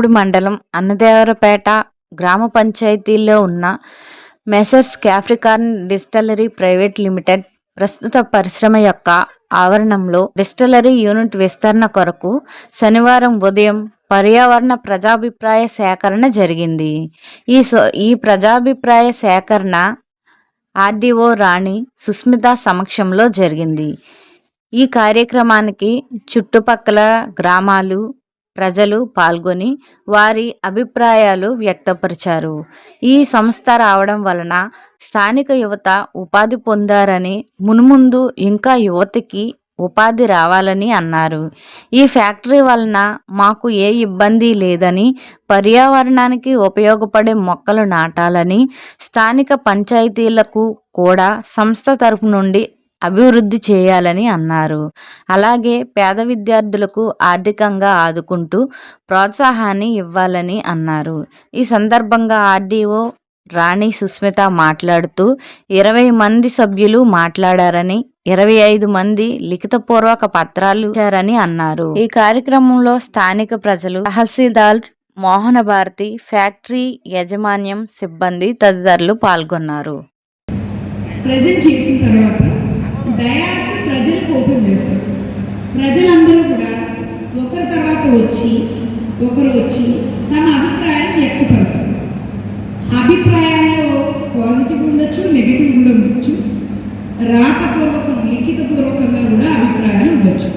చింతలపూడి మండలం అన్నదేవరపేట గ్రామ పంచాయతీలో ఉన్న Messrs Capricorn distillery private limited ప్రస్తుత పరిశ్రమ యొక్క ఆవరణంలో డిస్టిలరీ యూనిట్ విస్తరణ కొరకు శనివారం ఉదయం పర్యావరణ ప్రజాభిప్రాయ సేకరణ జరిగింది. ఈ ప్రజాభిప్రాయ సేకరణ ఆర్డీఓ రాణి సుస్మిత సమక్షంలో జరిగింది. ఈ కార్యక్రమానికి చుట్టుపక్కల గ్రామాలు ప్రజలు పాల్గొని వారి అభిప్రాయాలు వ్యక్తపరిచారు. ఈ సంస్థ రావడం వలన స్థానిక యువత ఉపాధి పొందారని, మున్ముందు ఇంకా యువతకి ఉపాధి రావాలని అన్నారు. ఈ ఫ్యాక్టరీ వలన మాకు ఏ ఇబ్బంది లేదని, పర్యావరణానికి ఉపయోగపడే మొక్కలు నాటాలని, స్థానిక పంచాయతీలకు కూడా సంస్థ తరపు నుండి అభివృద్ధి చేయాలని అన్నారు. అలాగే పేద విద్యార్థులకు ఆర్థికంగా ఆదుకుంటూ ప్రోత్సాహాన్ని ఇవ్వాలని అన్నారు. ఈ సందర్భంగా ఆర్డీఓ రాణి సుస్మిత మాట్లాడుతూ 20 మంది సభ్యులు మాట్లాడారని, 25 మంది లిఖితపూర్వక పత్రాలు ఇచ్చారని అన్నారు. ఈ కార్యక్రమంలో స్థానిక ప్రజలు, తహసీల్దార్ మోహన భారతి, ఫ్యాక్టరీ యాజమాన్యం సిబ్బంది తదితరులు పాల్గొన్నారు. ప్రజెంట్ చేసిన తర్వాత డయాస్ ప్రజలకు ఓపెన్ చేస్తారు. ప్రజలందరూ కూడా ఒకరి తర్వాత ఒకరు వచ్చి తమ అభిప్రాయాన్ని వ్యక్తపరుస్తారు. అభిప్రాయాల్లో పాజిటివ్ ఉండొచ్చు, నెగిటివ్ కూడా ఉండొచ్చు, లిఖితపూర్వకంగా కూడా అభిప్రాయాలు ఉండొచ్చు.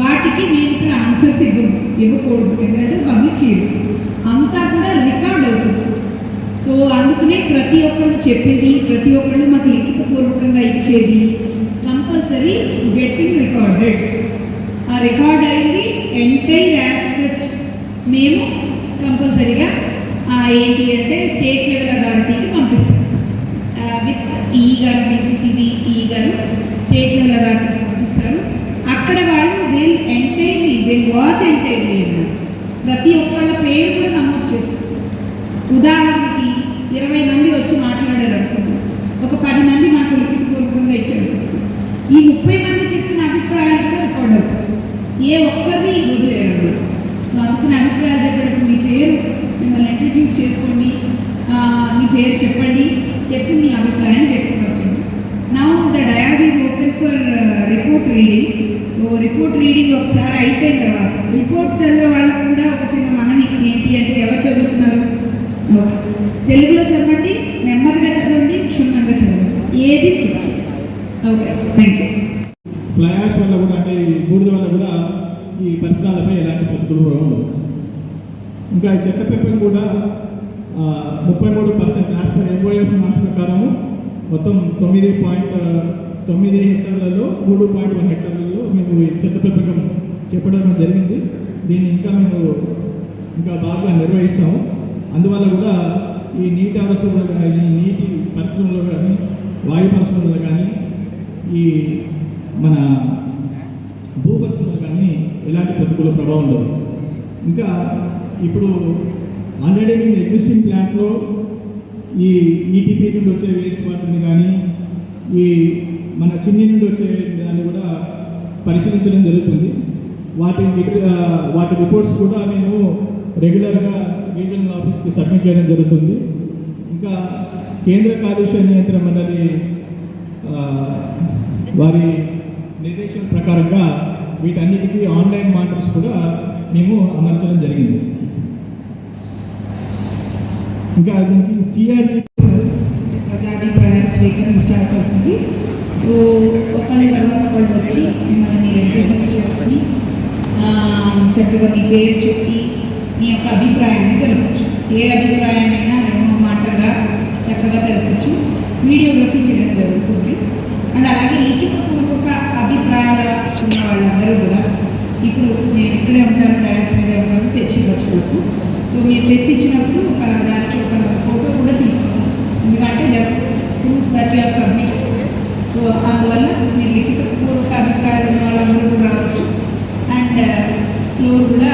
వాటికి మేము ఇక్కడ ఆన్సర్స్ ఇవ్వకూడదు, ఎందుకంటే పబ్లిక్ హియరింగ్ అంతా కూడా రికార్డ్ అవుతుంది. సో అందుకనే ప్రతి ఒక్కళ్ళు చెప్పేది, ప్రతి ఒక్కళ్ళు మాకు లిఖితపూర్వకంగా ఇచ్చేది కంపల్సరీ గెట్టింగ్ రికార్డెడ్. ఆ రికార్డ్ అయింది ఎంటైర్ యాజ్ సచ్ మేము కంపల్సరీగా ఏంటి అంటే స్టేట్ లెవెల్ అథారిటీకి పంపిస్తాం. విత్ ఈ గారు, బీసీసీబీ ఈ గారు స్టేట్ లెవెల్ అథారిటీకి పంపిస్తారు. అక్కడ వాళ్ళు దే వాచ్ ఎంటైర్లీ ప్రతి ఒక్కళ్ళ పేరు కూడా నమోదు చేస్తారు. ఉదాహరణకి 20 మంది వచ్చి మాట్లాడారు అనుకుంటున్నాం, ఒక 10 మంది మాకు లిఖితపూర్వకంగా ఇచ్చారు. ఈ 30 మంది చెప్పిన అభిప్రాయాలు కూడా రికార్డ్ అవుతాయి. ఏ ఒక్కరిది వదిలేరు. సో అందుకని అభిప్రాయాలు చెప్పేటప్పుడు మీ పేరు, మిమ్మల్ని ఇంట్రడ్యూస్ చేసుకోండి, మీ పేరు చెప్పండి, చెప్పి మీ అభిప్రాయాన్ని వ్యక్తపరచండి. Now the dais is open for report reading. So report reading ఒకసారి అయిపోయిన తర్వాత రిపోర్ట్ చదివే వాళ్ళకు కూడా ఒక చిన్న మనవి ఏంటి అంటే, ఎవరు చదువుతున్నారు? ఓకే, తెలుగులో చదవండి, నెమ్మదిగా చదవండి, క్షుణ్ణంగా చదవండి, ఏది స్కిప్ చేయండి. Okay, thank you. Fly ash వల్ల కూడా, అంటే బూడిద వల్ల కూడా ఈ పరిసరాలపై ఎలాంటి ప్రతికూలత ఉండదు. ఇంకా ఈ చెత్త పెంపకం కూడా 33% యాజ్ పర్ ఎంఓఎఫ్ మార్క్స్ ప్రకారము మొత్తం 9.9 హెక్టార్లలో 3.1 హెక్టార్లలో మేము ఈ చెత్త పెంపకం చెప్పడం జరిగింది. దీన్ని ఇంకా బాగా నిర్వహిస్తాము. అందువల్ల కూడా ఈ నీటి అవసరంలో కానీ, ఈ నీటి పరిశ్రమలో కానీ, వాయు పరిశ్రమలో కానీ, ఈ మన భూ పరిశ్రమలో కానీ ఎలాంటి ప్రతికూల ప్రభావం ఉండదు. ఇంకా ఇప్పుడు ఆల్రెడీ మేము ఎగ్జిస్టింగ్ ప్లాంట్లో ఈ ఈటీపీ నుండి వచ్చే వేస్ట్ వాటర్ని కానీ, ఈ మన చిన్ని నుండి వచ్చే దాన్ని కూడా పరిశీలించడం జరుగుతుంది. వాటి రిపోర్ట్స్ కూడా మేము రెగ్యులర్గా రీజనల్ ఆఫీస్కి సబ్మిట్ చేయడం జరుగుతుంది. ఇంకా కేంద్ర కాలుష్య నియంత్రణ మండలి వారి నిర్దేశం ప్రకారంగా వీటన్నిటికీ ఆన్లైన్ మానిటర్స్ కూడా మేము అమర్చడం జరిగింది. ఇంకా దీనికి సిఆర్ఈ ప్రజాభిప్రాయాలు స్వీకరణ స్టార్ట్ అవుతుంది. సో ఒకరి తర్వాత వాళ్ళు వచ్చి మిమ్మల్ని మీరు ఇంట్రడ్యూస్ చేసుకొని చక్కగా మీ పేరు చెప్పి మీ యొక్క అభిప్రాయాన్ని తెలపచ్చు. ఏ అభిప్రాయాన్నైనా మాటగా చక్కగా తెలపచ్చు. వీడియోగ్రఫీ చేయడం జరుగుతుంది. అండ్ అలాగే లిఖితపూర్వక అభిప్రాయాలు ఉన్న వాళ్ళందరూ కూడా ఇప్పుడు నేను ఇక్కడే ఉంటాను, డయాస్ మీద ఉంటాను, తెచ్చివ్వచ్చు నాకు. సో మీరు తెచ్చిచ్చినప్పుడు దానికి ఒక ఫోటో కూడా తీసుకోవాలి, ఎందుకంటే just proof that you have submitted. So అందువల్ల మీరు లిఖితపూర్వక అభిప్రాయాలు ఉన్న వాళ్ళందరూ కూడా రావచ్చు. అండ్ ఫ్లోర్ కూడా